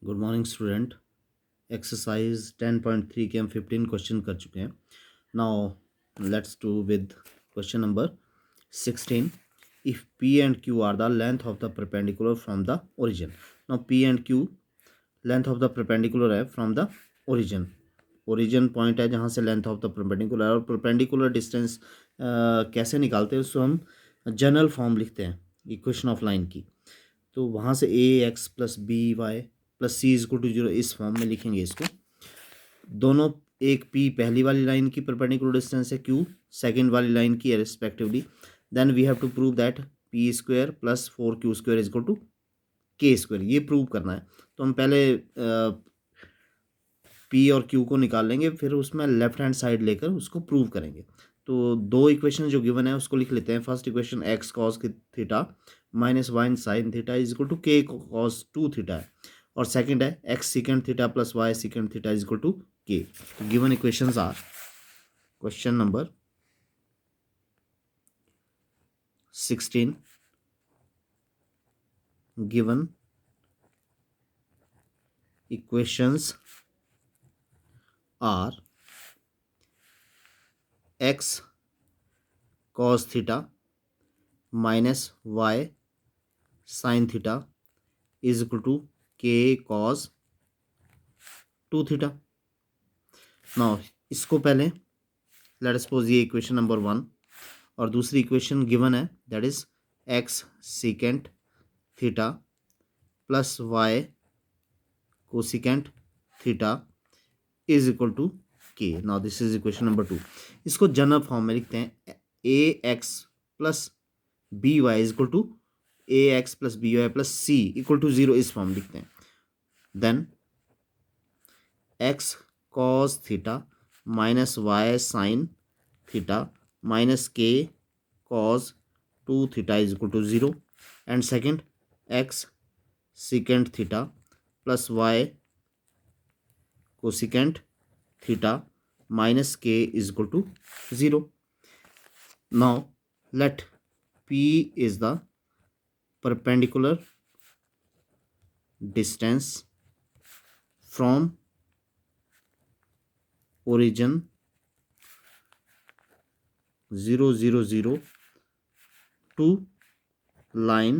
Good morning student. Exercise 10.3 के हम 15 question कर चुके हैं। Now let's do with question number 16। If P and Q are the length of the perpendicular from the origin. Now P and Q length of the perpendicular है from the origin. Origin point है जहाँ से length of the perpendicular, और perpendicular distance कैसे निकालते हैं उसको हम जनरल फॉर्म लिखते हैं इक्वेशन ऑफ लाइन की। तो वहाँ से ax plus b y plus c is equal to 0 इस फॉर्म में लिखेंगे इसको। दोनों, एक p पहली वाली लाइन की परपेंडिकुलर डिस्टेंस है, q सेकंड वाली लाइन की है respectively. Then we have to prove that p square plus 4q square is equal to k square, ये प्रूव करना है। तो हम पहले p और q को निकाल लेंगे, फिर उसमें लेफ्ट हैंड साइड लेकर उसको प्रूव करेंगे। तो दो इक्वेशन जो गिवन है उसको लिख लेते हैं। First equation x cos theta minus y sine theta is equal to k cos 2 theta है, और सेकंड है x secant theta plus y secant theta is equal to k। तो given equations are, question number 16, given equations are x cos theta minus y sine theta is equal to k cos 2 theta. Now इसको पहले let suppose ये equation number 1, और दूसरी equation given है that is x secant theta plus y cosecant theta is equal to k। Now this is equation number 2। इसको general form में लिखते हैं ax plus b y is equal to ax plus b y plus c equal to 0 इस form लिखते हैं। Then x cos theta minus y sine theta minus k cos 2 theta is equal to 0, and second x secant theta plus y cosecant theta minus k is equal to 0। Now let p is the perpendicular distance from origin 0 0 0 to line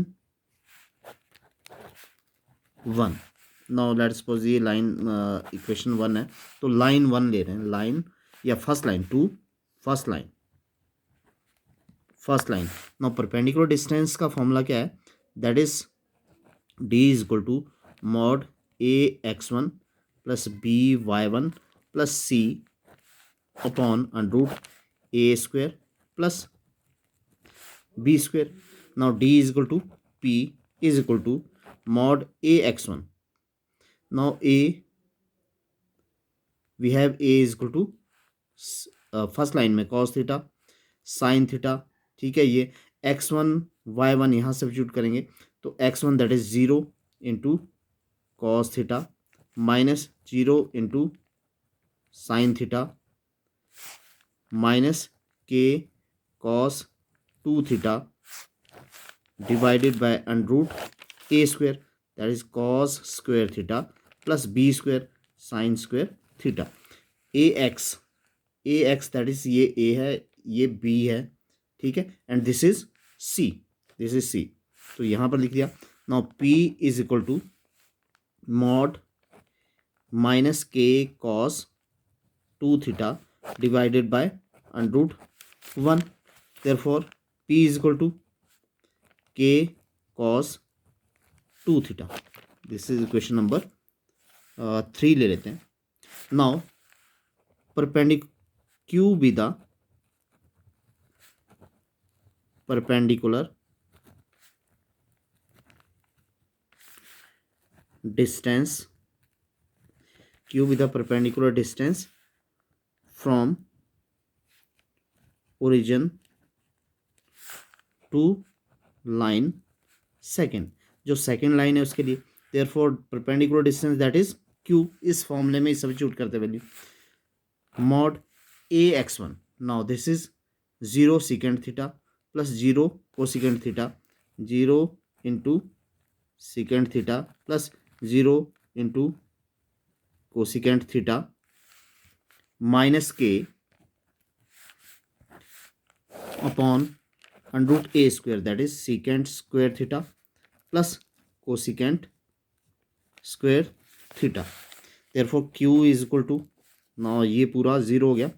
1। Now let's suppose ये line equation 1 है, तो line 1 ले रहे हैं, line या first line to first line, first line. Now perpendicular distance का formula क्या है, that is d is equal to mod ax1 plus by1 plus c upon under root a square plus b square. Now d is equal to p is equal to mod ax1। Now a we have a is equal to first line में cos theta sine theta, ठीक है। ये x1 y1 यहाँ substitute करेंगे, तो x1 that is 0 into cos theta minus 0 into sine theta minus k cos 2 theta divided by under root a square that is cos square theta plus b square sine square theta. ax that is ये a है, ये b है, ठीक है, and this is c, this is c। तो यहाँ पर लिख दिया। Now p is equal to mod minus k cos 2 theta divided by under root 1। Therefore p is equal to k cos 2 theta. This is equation number 3 ले लेते हैं। Now q be the perpendicular distance, q be the perpendicular distance from origin to line second। जो second line है उसके लिए therefore perpendicular distance that is q, इस फॉर्मूले में सब्स्टिट्यूट करते value mod ax1। Now this is 0 secant theta plus 0 cosecant theta, 0 into secant theta plus 0 into cosecant theta minus K upon under A square that is secant square theta plus cosecant square theta. Therefore Q is equal to, ना ये पूरा zero हो गया,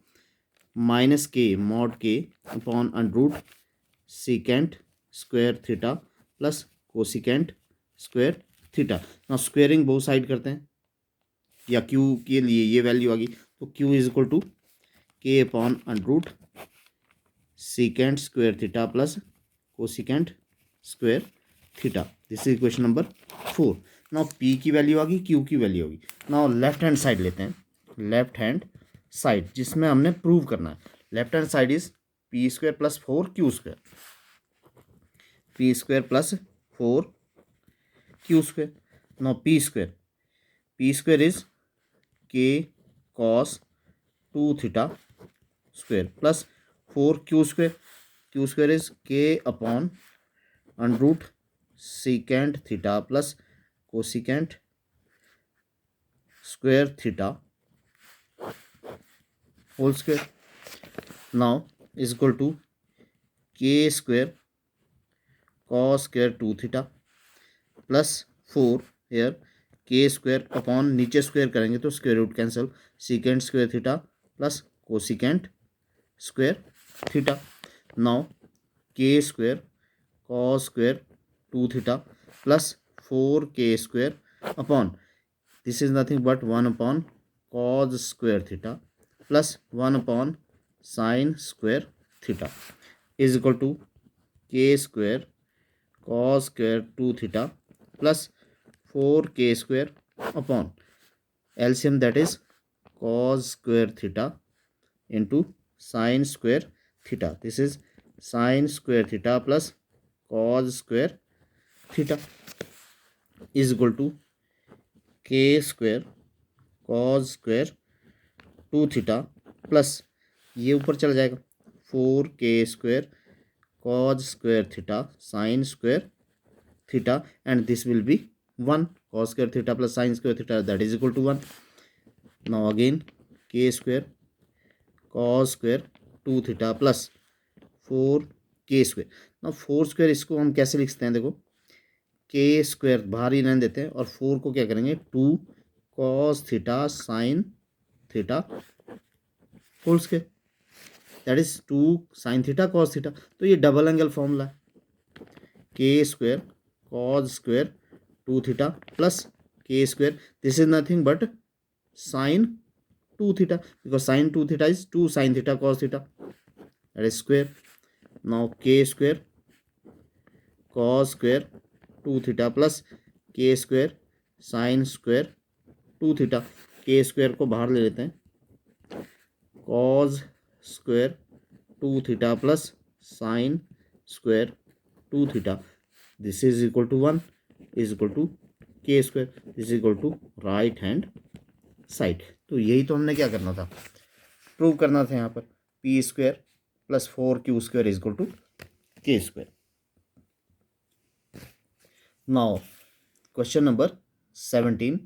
minus के mod के upon under secant square theta plus cosecant square theta. ना squaring both side करते हैं, या क्यू के लिए ये वैल्यू आ गई, तो क्यू इज इक्वल टू के upon under secant square theta plus cosecant square theta. This is equation number 4। Now P की वैल्यू आ गई, क्यू की वैल्यू होगी। नाउ लेफ्ट हैंड साइड लेते हैं, लेफ्ट हैंड साइड जिसमें हमने प्रूव करना है। Left hand side is p square plus 4 q square, p square plus 4 q square. Now p square is k cos 2 theta square plus 4 q square is k upon under root secant theta plus cosecant square theta whole square. Now is equal to k square cos square 2 theta plus 4 here k square upon नीचे square करेंगे तो square root cancel, secant square theta plus cosecant square theta. Now k square cos square 2 theta plus 4 k square upon, this is nothing but 1 upon cos square theta plus 1 upon sine square theta is equal to k square cos square 2 theta plus 4 k square upon LCM that is cos square theta into sine square theta. This is sine square theta plus cos square theta is equal to k square cos square 2 theta plus ये ऊपर चला जाएगा 4 k square cos square theta sine square theta and this will be 1 cos square theta plus sine square theta that is equal to 1। Now again k square cos square 2 theta plus 4 k square. Now 4 square इसको हम कैसे लिखते हैं, देखो के square बाहर ही रहने देते हैं और 4 को क्या करेंगे 2 cos theta sine theta whole square that is 2 sine theta cos theta. तो ये डबल एंगल फॉर्मूला है, k square cos square 2 theta plus k square, this is nothing but sine 2 theta because sine 2 theta is 2 sine theta cos theta that is square. Now k square cos square 2 theta plus k square sine square 2 theta, k square को बाहर ले लेते हैं, cos square 2 theta plus sine square 2 theta, this is equal to 1 is equal to k square, this is equal to right hand side. तो यही तो हमने क्या करना था, प्रूव करना था यहाँ पर p square plus 4 q square is equal to k square. Now question number 17,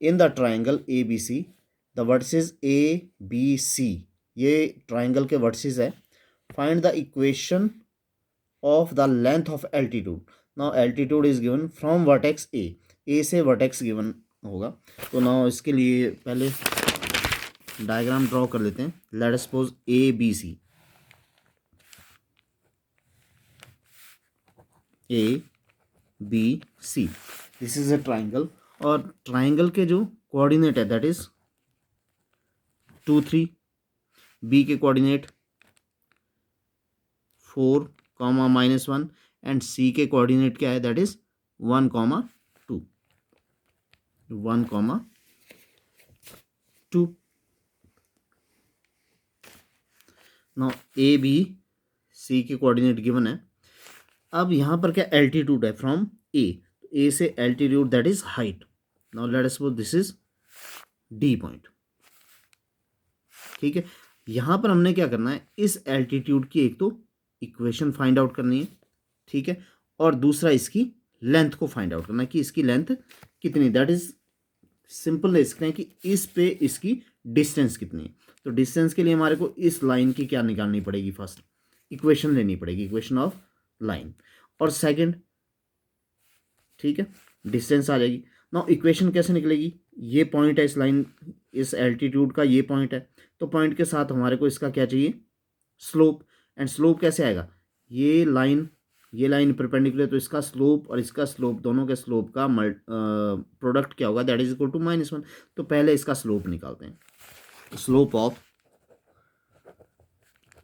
in the triangle A B C the vertices A B C, ये ट्राइंगल के वर्टिसेस है, find the equation of the length of altitude. Now altitude is given from vertex A से vertex given होगा। तो now इसके लिए पहले diagram draw कर लेते हैं। Let us suppose A B C, A B C, this is a triangle, और ट्राइंगल के जो कोऑर्डिनेट है दैट इज 2 3, बी के कोऑर्डिनेट 4 -1 एंड सी के कोऑर्डिनेट क्या है that is 1 2, 1 2। Now A B C के कोऑर्डिनेट गिवन है। अब यहाँ पर क्या एल्टीट्यूड है फ्रॉम ए से altitude that is height. Now let us suppose this is D point, ठीक है। यहाँ पर हमने क्या करना है, इस एल्टीट्यूड की एक तो इक्वेशन फाइंड आउट करनी है, ठीक है, और दूसरा इसकी लेंथ को फाइंड आउट करना है कि इसकी लेंथ कितनी, दैट इज सिंपल लिखते हैं कि इस पे इसकी डिस्टेंस कितनी है। तो डिस्टेंस के लिए हमारे को इस लाइन की क्या निकालनी पड़ेगी, फर्स्ट इक्वेशन लेनी पड़ेगी, इक्वेशन ऑफ लाइन। और सेकंड, ठीक है, डिस्टेंस आ जाएगी। नाउ इक्वेशन कैसे निकलेगी, ये पॉइंट है इस लाइन, इस एल्टीट्यूड का ये पॉइंट है, तो पॉइंट के साथ हमारे को इसका क्या चाहिए, स्लोप। एंड स्लोप कैसे आएगा, ये लाइन परपेंडिकुलर, तो इसका स्लोप और इसका स्लोप, दोनों के स्लोप का प्रोडक्ट क्या होगा, दैट इज इक्वल टू -1। तो पहले इसका स्लोप निकालते हैं। Slope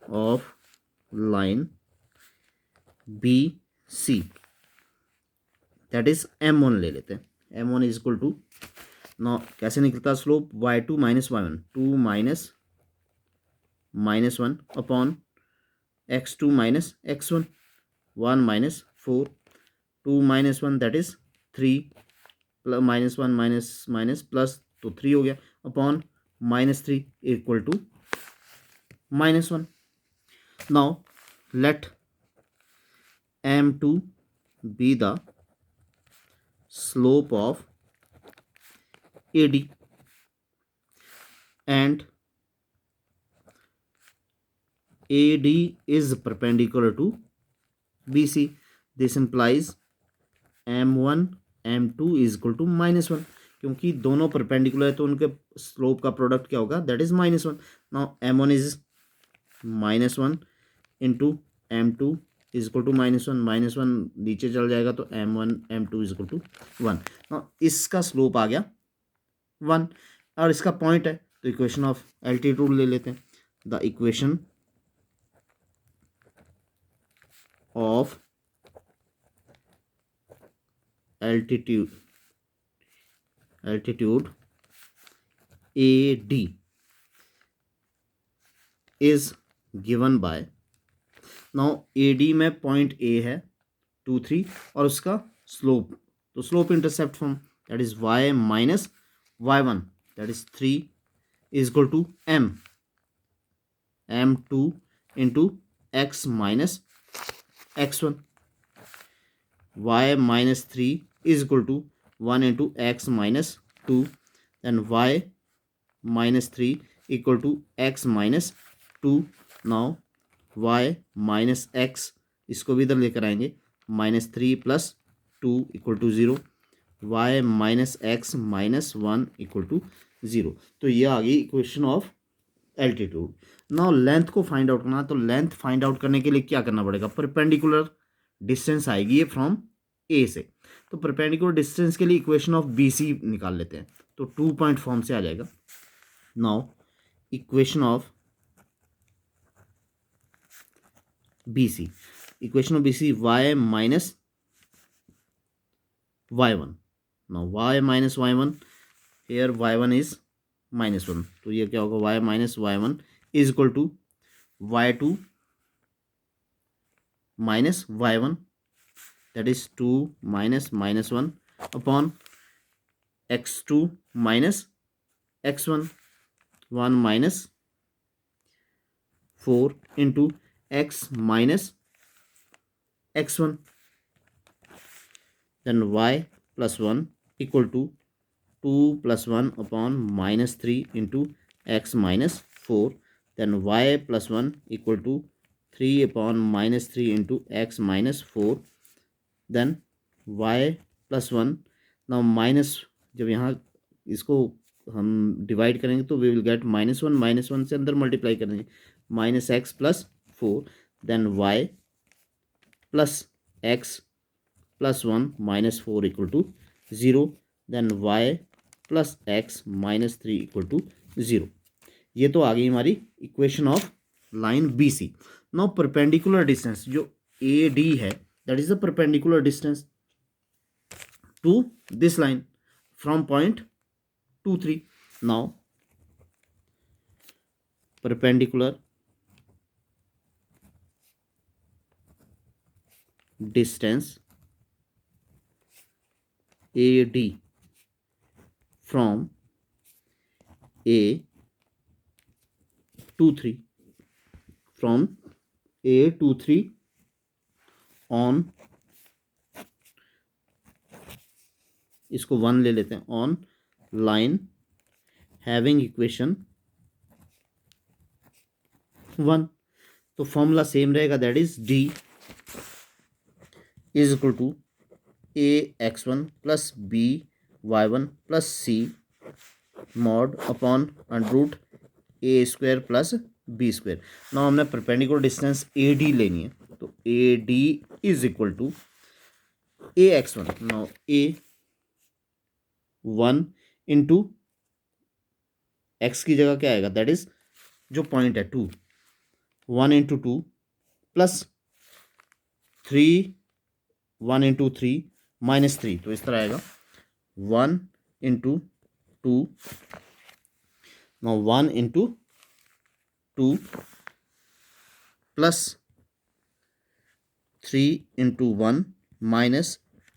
of line B C, that is m1 ले लेते हैं। m1 इज इक्वल टू, नौ कैसे निकलता है slope, y2 minus y1, 2 minus 1 upon x2 minus x1, 1 minus 4, 2 minus 1 that is 3, plus -1 minus minus plus, तो 3 हो गया, upon -3 equal to -1। Now let m2 be the slope of AD and AD is perpendicular to BC. This implies m1 m2 is equal to -1, क्योंकि दोनों perpendicular है तो उनके slope का product क्या होगा, that is -1। Now m1 is -1 into m2 is equal to -1 नीचे चल जाएगा, तो m1 m2 is equal to 1। Now इसका स्लोप आ गया 1 और इसका पॉइंट है, तो इक्वेशन ऑफ एल्टीट्यूड ले लेते हैं। The equation of altitude AD is given by, नाउ AD में पॉइंट A है 2 3 और उसका स्लोप, तो slope intercept from that is y minus y1 that is 3 is equal to m2 into x minus x1, y minus 3 is equal to 1 into x minus 2, then y minus 3 equal to x minus 2। now y minus x इसको भी इधर लेकर आएंगे, -3 plus 2 equal to 0, y minus x minus 1 equal to 0। तो ये आ गई equation of altitude. Now length को फाइंड आउट करना, तो लेंथ फाइंड आउट करने के लिए क्या करना पड़ेगा, परपेंडिकुलर डिस्टेंस आएगी ये फ्रॉम ए से, तो परपेंडिकुलर डिस्टेंस के लिए इक्वेशन ऑफ बी सी निकाल लेते हैं, तो 2 पॉइंट फॉर्म से आ जाएगा। Now equation of B C, y minus y1, now y minus y1, here y1 is -1, तो ये क्या होगा, y minus y1 is equal to y2 minus y1 that is 2 minus -1 upon x2 minus x1, 1 minus 4 into x minus x1, then y plus 1 equal to 2 plus 1 upon -3 into x minus 4, then y plus 1 equal to 3 upon -3 into x minus 4, then y plus 1। Now minus, जब यहाँ इसको हम divide करेंगे तो we will get -1 से अंदर multiply करेंगे, -x plus 4, then y plus x plus 1 -4 equal to 0, then y plus x -3 equal to 0। ये तो आ गई हमारी equation of line B C. Now perpendicular distance जो ए डी है, that is the perpendicular distance to this line from point 2 3। now perpendicular distance AD from A to 3, from A to 3 on इसको 1 ले लेते हैं, on line having equation 1, तो formula same रहेगा, that is d is equal to a x one plus b y one plus c mod upon under root a square plus b square. Now हमने perpendicular distance A D लेनी है, तो A D is equal to a x one, now a 1 into x की जगह क्या आएगा, that is जो point है 2, 1 इंटू 2 प्लस 3, 1 इंटू 3 माइनस 3, तो इस तरह आएगा 1 into 2, now 1 into 2 plus 3 into 1 minus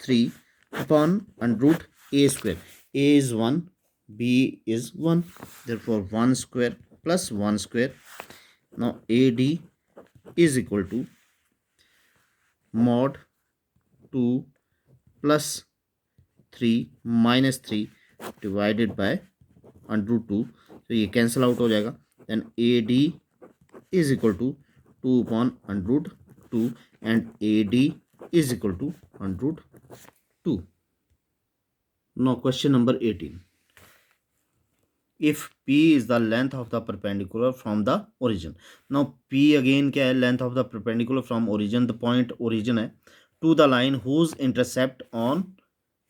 3 upon under root a square, a is 1, b is 1, therefore 1 square plus 1 square. Now AD is equal to mod 2 plus 3 minus 3 divided by under root 2, तो ये cancel out हो जाएगा, then AD is equal to 2 upon under root 2 and AD is equal to under root 2. Now question number 18. If P is the length of the perpendicular from the origin. Now P again क्या है, length of the perpendicular from origin, the point origin है, to the line whose intercept on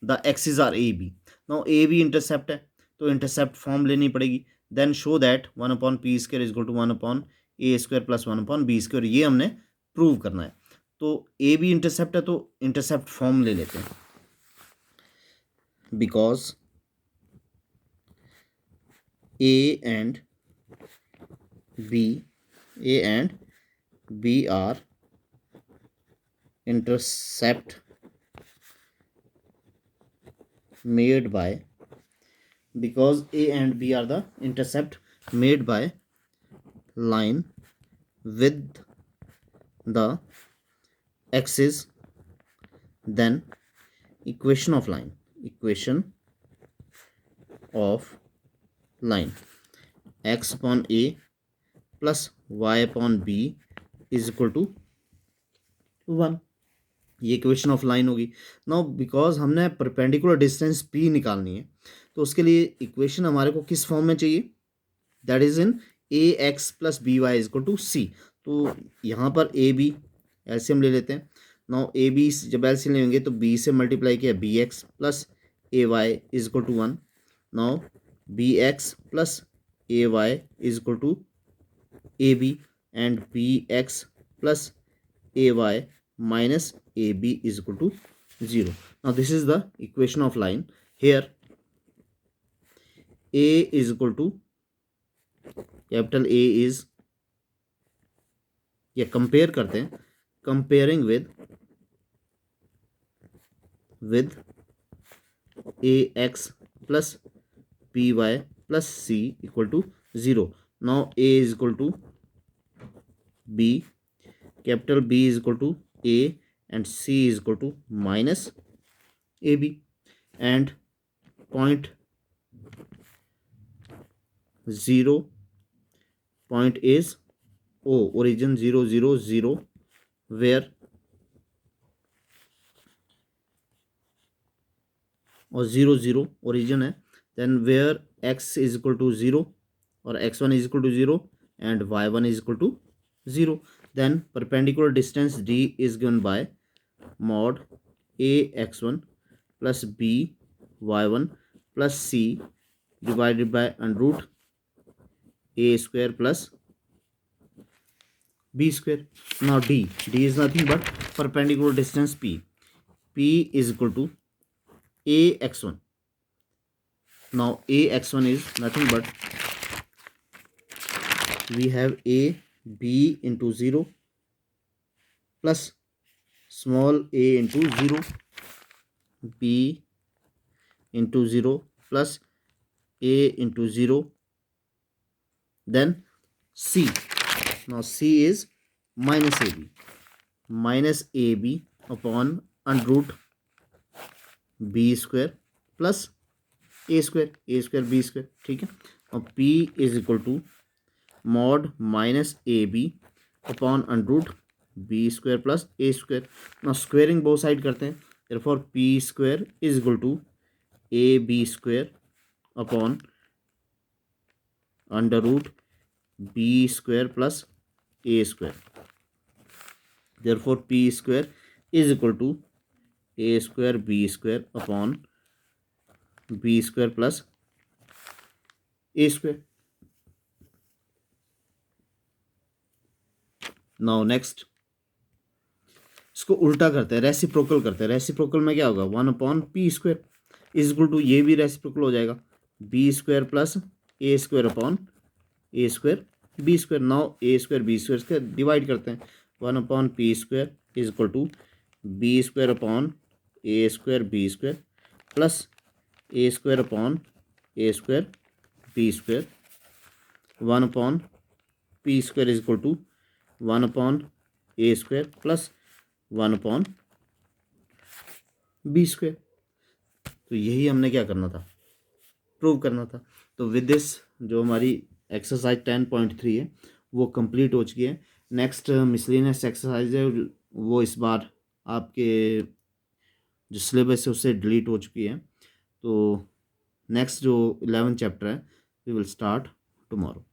the axis are AB. Now AB intercept है, तो intercept form लेनी पड़ेगी, then show that 1 upon P square is equal to 1 upon A square plus 1 upon B square, ये हमने prove करना है। तो AB intercept है, तो intercept form ले लेते हैं, because A and B are intercept made by, because A and B are the intercept made by line with the axis, then equation of line x upon A plus y upon B is equal to 1, ये equation of line होगी। Now because हमने perpendicular distance P निकालनी है, तो उसके लिए equation हमारे को किस फॉर्म में चाहिए, that is in a x plus b y is equal to c. तो यहाँ पर ए बी एलसीएम ले लेते हैं। नाउ ए बी जब एलसीएम लेंगे तो बी से मल्टीप्लाई किया b x plus a y is equal to 1। Now b x plus a y is equal to a b and b x plus a y minus AB is equal to 0. Now this is the equation of line. Here A is equal to capital A is, या compare करते हैं, comparing with AX plus BY plus C equal to 0. Now A is equal to B, capital B is equal to A and C is equal to minus AB, and point 0 point is O, origin 0 0 0, where और 0 0 origin है, then where x is equal to 0 और x1 is equal to 0 and y1 is equal to 0, then perpendicular distance D is given by mod A x1 plus B y1 plus C divided by under root A square plus B square. Now D is nothing but perpendicular distance P is equal to A x1. Now A x1 is nothing but, we have A B into 0 plus small a into 0, B into 0 plus A into 0, then C. Now C is minus AB upon under root B square plus a square b square, ठीक है। और p is equal to mod minus a b upon under root b square plus a square. ना squaring both side करते हैं, therefore p square is equal to a b square upon under root b square plus a square. Therefore p square is equal to a square b square upon b square plus a square. Now next इसको उल्टा करते हैं, reciprocal करते हैं। Reciprocal में क्या होगा, 1 upon p square is equal to, ये भी रेसिप्रोकल हो जाएगा, b square plus a square upon a square b square. Now a square b square के डिवाइड करते हैं, 1 upon p square is equal to b square upon a square b square plus a square upon a square b square. 1 upon p square is equal to 1 upon a square plus 1 upon b square. तो यही हमने क्या करना था, prove करना था। तो with this जो हमारी एक्सरसाइज 10.3 है वो कंप्लीट हो चुकी है। नेक्स्ट मिसलिनियस एक्सरसाइज है वो इस बार आपके जो सिलेबस है उससे डिलीट हो चुकी है। तो नेक्स्ट जो 11 चैप्टर है वी विल स्टार्ट टुमारो।